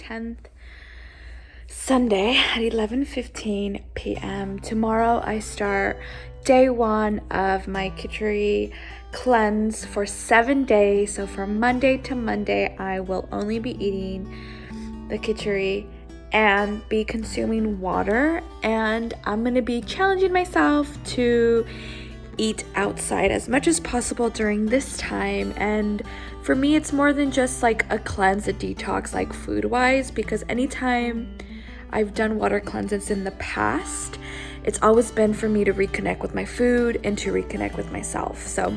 10th, Sunday at 11:15 p.m. Tomorrow I start day 1 of my Kitchari cleanse for 7 days. So from Monday to Monday, I will only be eating the Kitchari and be consuming water, and I'm going to be challenging myself to eat outside as much as possible during this time. And for me, it's more than just like a cleanse, a detox, like food wise, because anytime I've done water cleanses in the past, it's always been for me to reconnect with my food and to reconnect with myself. So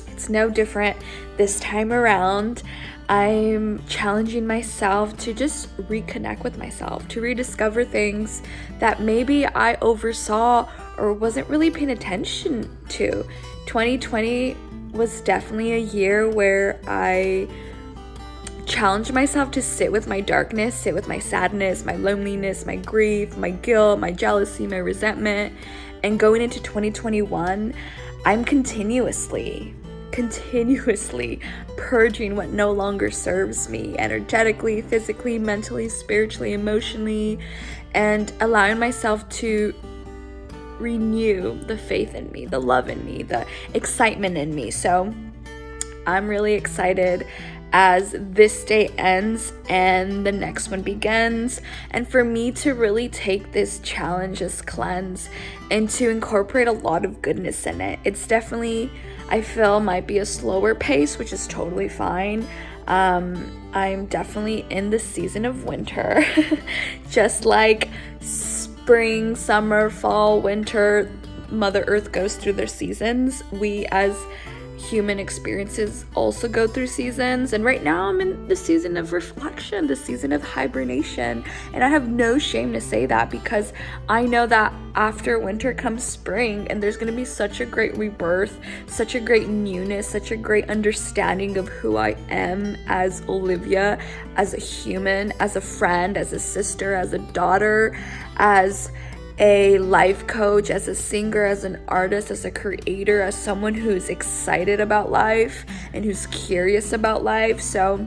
it's no different this time around. I'm challenging myself to just reconnect with myself, to rediscover things that maybe I oversaw or wasn't really paying attention to. 2020 was definitely a year where I challenged myself to sit with my darkness, sit with my sadness, my loneliness, my grief, my guilt, my jealousy, my resentment. And going into 2021, I'm continuously purging what no longer serves me energetically, physically, mentally, spiritually, emotionally, and allowing myself to renew the faith in me, the love in me, the excitement in me. So I'm really excited as this day ends and the next one begins, and for me to really take this challenge, this cleanse, and to incorporate a lot of goodness in it. It's definitely, I feel, might be a slower pace, which is totally fine. I'm definitely in the season of winter. Just like spring, summer, fall, winter, Mother Earth goes through their seasons. We as human experiences also go through seasons, and right now I'm in the season of reflection, the season of hibernation, and I have no shame to say that, because I know that after winter comes spring, and there's going to be such a great rebirth, such a great newness, such a great understanding of who I am as Olivia, as a human, as a friend, as a sister, as a daughter, as a life coach, as a singer, as an artist, as a creator, as someone who's excited about life and who's curious about life. So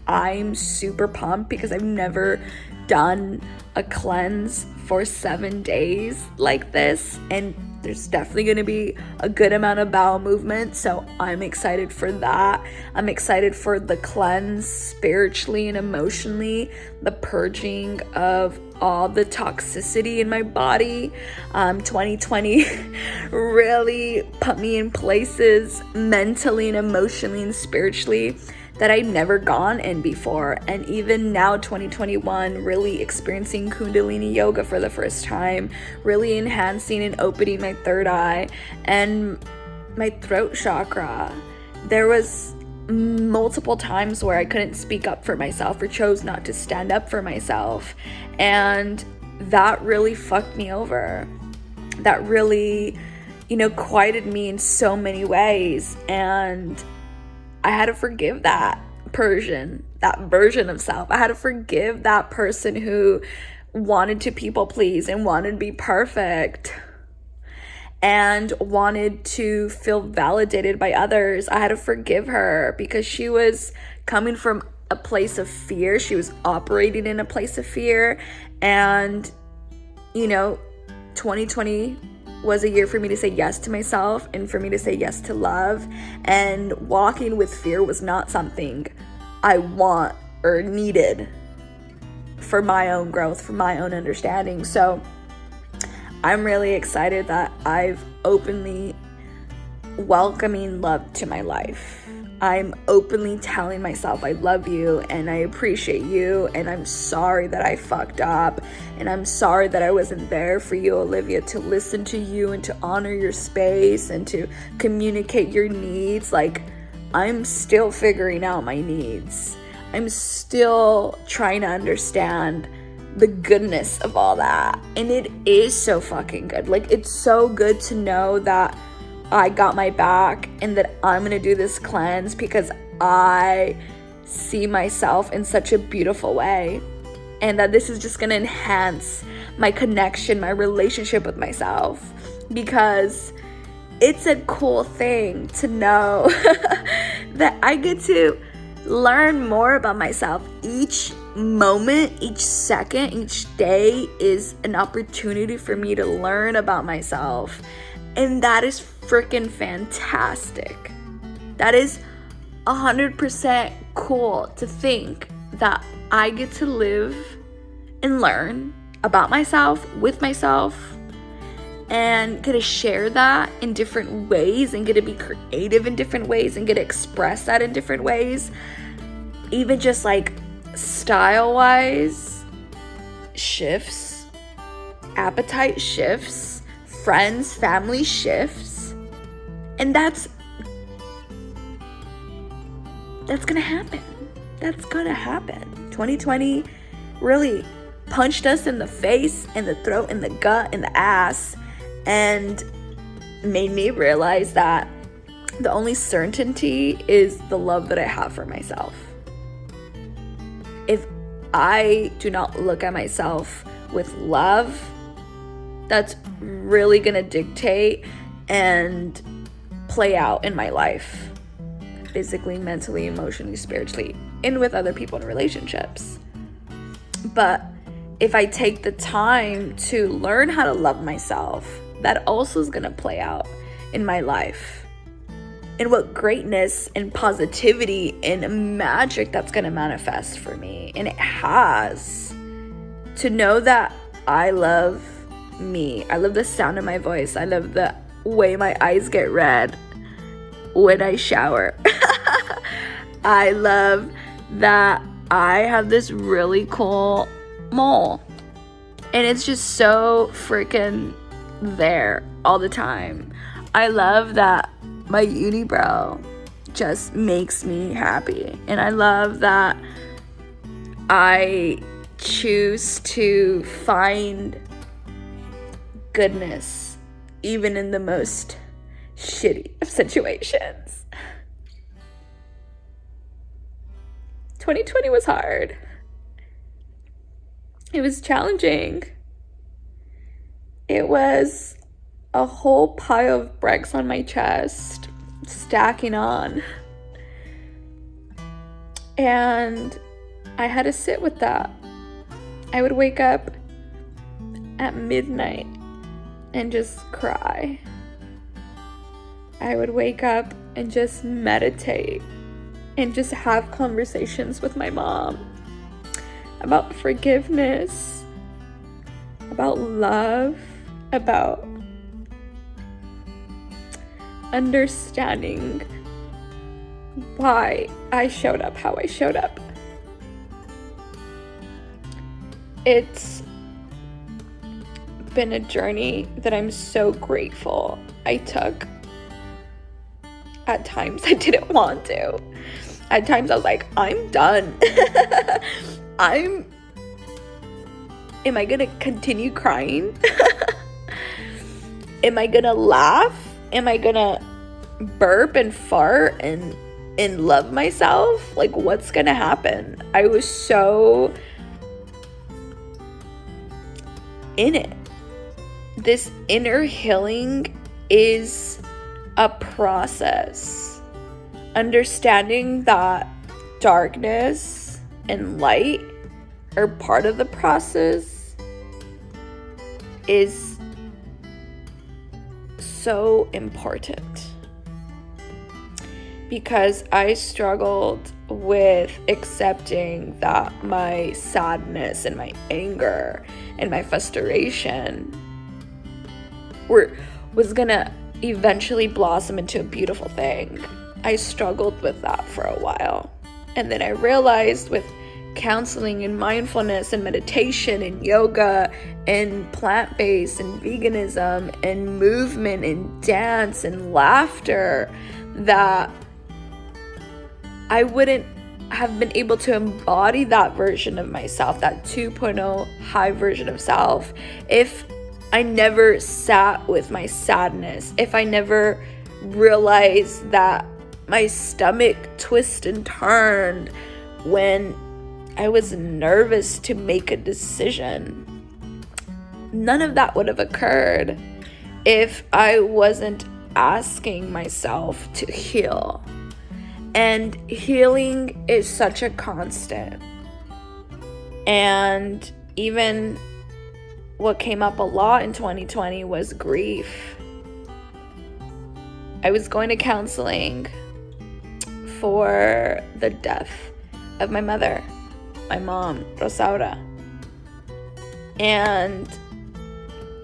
I'm super pumped because I've never done a cleanse for 7 days like this, and there's definitely going to be a good amount of bowel movement, so I'm excited for that. I'm excited for the cleanse spiritually and emotionally, the purging of all the toxicity in my body. 2020 really put me in places mentally and emotionally and spiritually that I'd never gone in before. And even now, 2021, really experiencing Kundalini yoga for the first time, really enhancing and opening my third eye and my throat chakra. There was multiple times where I couldn't speak up for myself or chose not to stand up for myself, and that really fucked me over. That really, quieted me in so many ways, and I had to forgive that version of self. I had to forgive that person who wanted to people please and wanted to be perfect and wanted to feel validated by others. I had to forgive her because she was coming from a place of fear. She was operating in a place of fear. And, 2020 was a year for me to say yes to myself and for me to say yes to love. And walking with fear was not something I want or needed for my own growth, for my own understanding. So I'm really excited that I've openly welcoming love to my life. I'm openly telling myself I love you and I appreciate you, and I'm sorry that I fucked up, and I'm sorry that I wasn't there for you, Olivia, to listen to you and to honor your space and to communicate your needs. Like, I'm still figuring out my needs. I'm still trying to understand the goodness of all that, and it is so fucking good. Like, it's so good to know that I got my back and that I'm gonna do this cleanse because I see myself in such a beautiful way, and that this is just gonna enhance my connection, my relationship with myself, because it's a cool thing to know that I get to learn more about myself. Each moment, each second, each day is an opportunity for me to learn about myself. And that is freaking fantastic. That is 100% cool to think that I get to live and learn about myself, with myself, and get to share that in different ways and get to be creative in different ways and get to express that in different ways. Even just like style-wise shifts, appetite shifts, friends, family shifts. And that's gonna happen. That's gonna happen. 2020 really punched us in the face, in the throat, in the gut, in the ass, and made me realize that the only certainty is the love that I have for myself. If I do not look at myself with love, that's really gonna dictate and play out in my life, physically, mentally, emotionally, spiritually, and with other people in relationships. But if I take the time to learn how to love myself, that also is gonna play out in my life. And what greatness and positivity and magic that's gonna manifest for me. And it has. To know that I love me. I love the sound of my voice. I love the way my eyes get red when I shower. I love that I have this really cool mole. And it's just so freaking there all the time. I love that my unibrow just makes me happy. And I love that I choose to find goodness even in the most shitty of situations. 2020 was hard. It was challenging. It was a whole pile of bricks on my chest, stacking on. And I had to sit with that. I would wake up at midnight and just cry. I would wake up and just meditate and just have conversations with my mom about forgiveness, about love, about understanding why I showed up how I showed up. It's been a journey that I'm so grateful I took. At times I didn't want to. At times I was like, I'm done. Am I gonna continue crying? Am I gonna laugh? Am I gonna burp and fart and love myself? Like, what's gonna happen? I was so in it. This inner healing is a process. Understanding that darkness and light are part of the process is so important, because I struggled with accepting that my sadness and my anger and my frustration was gonna eventually blossom into a beautiful thing. I struggled with that for a while. And then I realized with counseling and mindfulness and meditation and yoga and plant-based and veganism and movement and dance and laughter that I wouldn't have been able to embody that version of myself, that 2.0 high version of self, if I never sat with my sadness, if I never realized that my stomach twisted and turned when I was nervous to make a decision. None of that would have occurred if I wasn't asking myself to heal. And healing is such a constant. And even what came up a lot in 2020 was grief. I was going to counseling for the death of my mother, my mom, Rosaura. And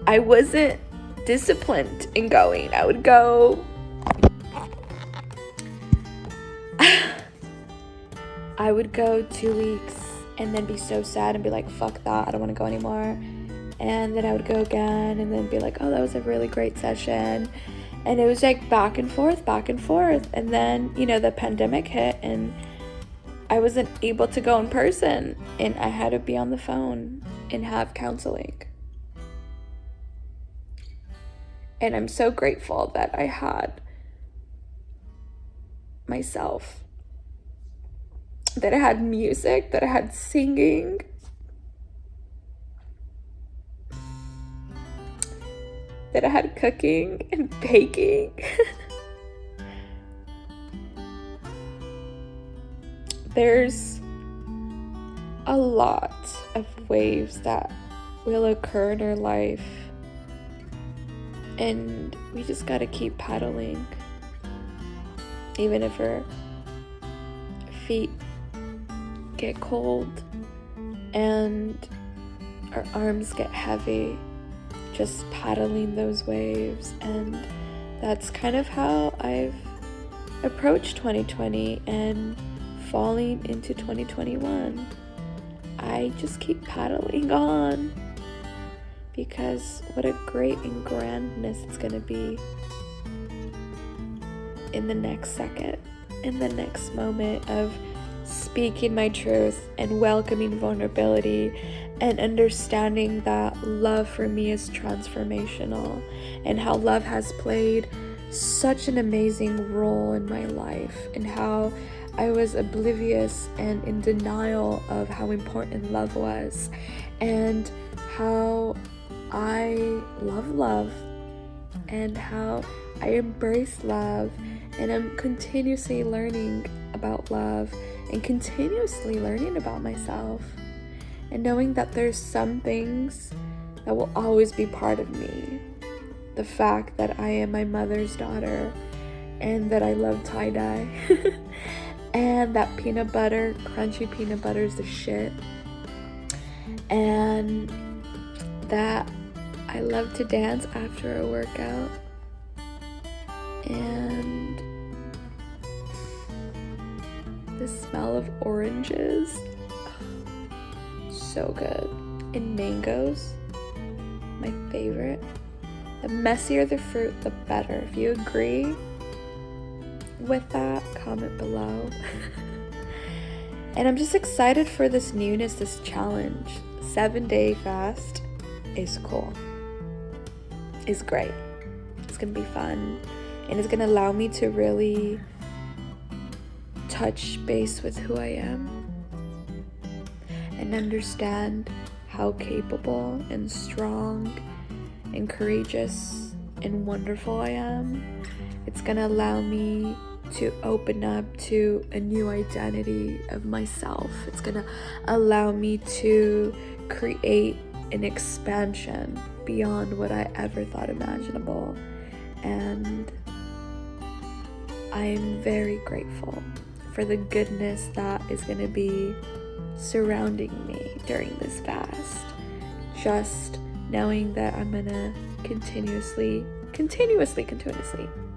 I wasn't disciplined in going. I would go. I would go 2 weeks and then be so sad and be like, fuck that, I don't want to go anymore. And then I would go again and then be like, oh, that was a really great session. And it was like back and forth. And then, you know, the pandemic hit and I wasn't able to go in person and I had to be on the phone and have counseling. And I'm so grateful that I had myself, that I had music, that I had singing, that I had cooking and baking. There's a lot of waves that will occur in our life, and we just gotta keep paddling. Even if our feet get cold and our arms get heavy, just paddling those waves. And that's kind of how I've approached 2020 and falling into 2021. I just keep paddling on, because what a great and grandness it's gonna be in the next second, in the next moment of speaking my truth and welcoming vulnerability and understanding that love for me is transformational, and how love has played such an amazing role in my life, and how I was oblivious and in denial of how important love was, and how I love and how I embrace love. And I'm continuously learning about love and continuously learning about myself, and knowing that there's some things that will always be part of me. The fact that I am my mother's daughter, and that I love tie-dye, and that peanut butter, crunchy peanut butter is the shit, and that I love to dance after a workout, and the smell of oranges, so good, and mangoes, my favorite. The messier the fruit, the better. If you agree with that, comment below. And I'm just excited for this newness, this challenge. 7-day fast is cool. It's great. It's gonna be fun. And it's gonna allow me to really touch base with who I am and understand how capable and strong and courageous and wonderful I am. It's gonna allow me to open up to a new identity of myself. It's gonna allow me to create an expansion beyond what I ever thought imaginable. And I'm very grateful for the goodness that is gonna be surrounding me during this fast. Just knowing that I'm gonna continuously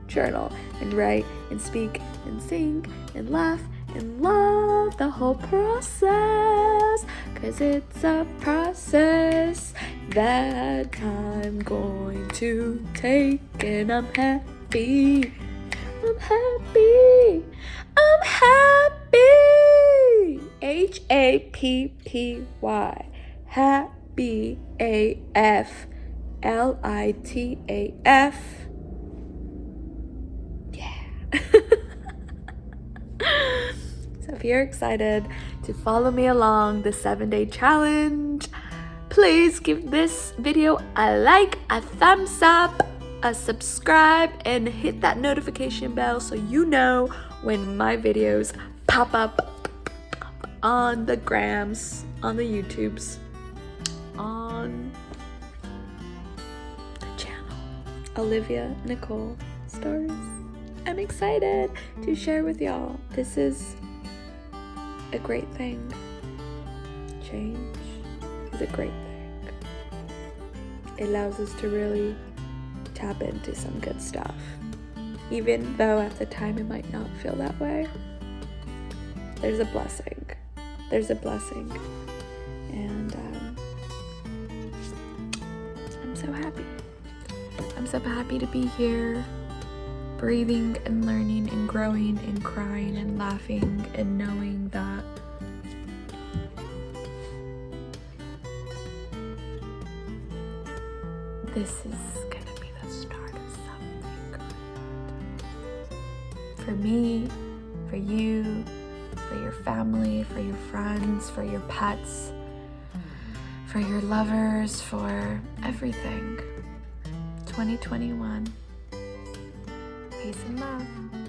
journal and write and speak and sing and laugh and love the whole process, 'cause it's a process that I'm going to take, and I'm happy, Happy, happy, AFLITAF. Yeah. So if you're excited to follow me along the 7-day challenge, please give this video a like, a thumbs up, a subscribe, and hit that notification bell so you know when my videos pop up on the grams, on the YouTubes, on the channel Olivia Nicole Stories. I'm excited to share with y'all. This is a great thing. Change is a great thing. It allows us to really tap into some good stuff. Even though at the time it might not feel that way, there's a blessing. There's a blessing. And I'm so happy. I'm so happy to be here, breathing and learning and growing and crying and laughing and knowing that this is gonna be the start of something great. For me, for you, for your family, for your friends, for your pets, for your lovers, for everything. 2021. Peace and love.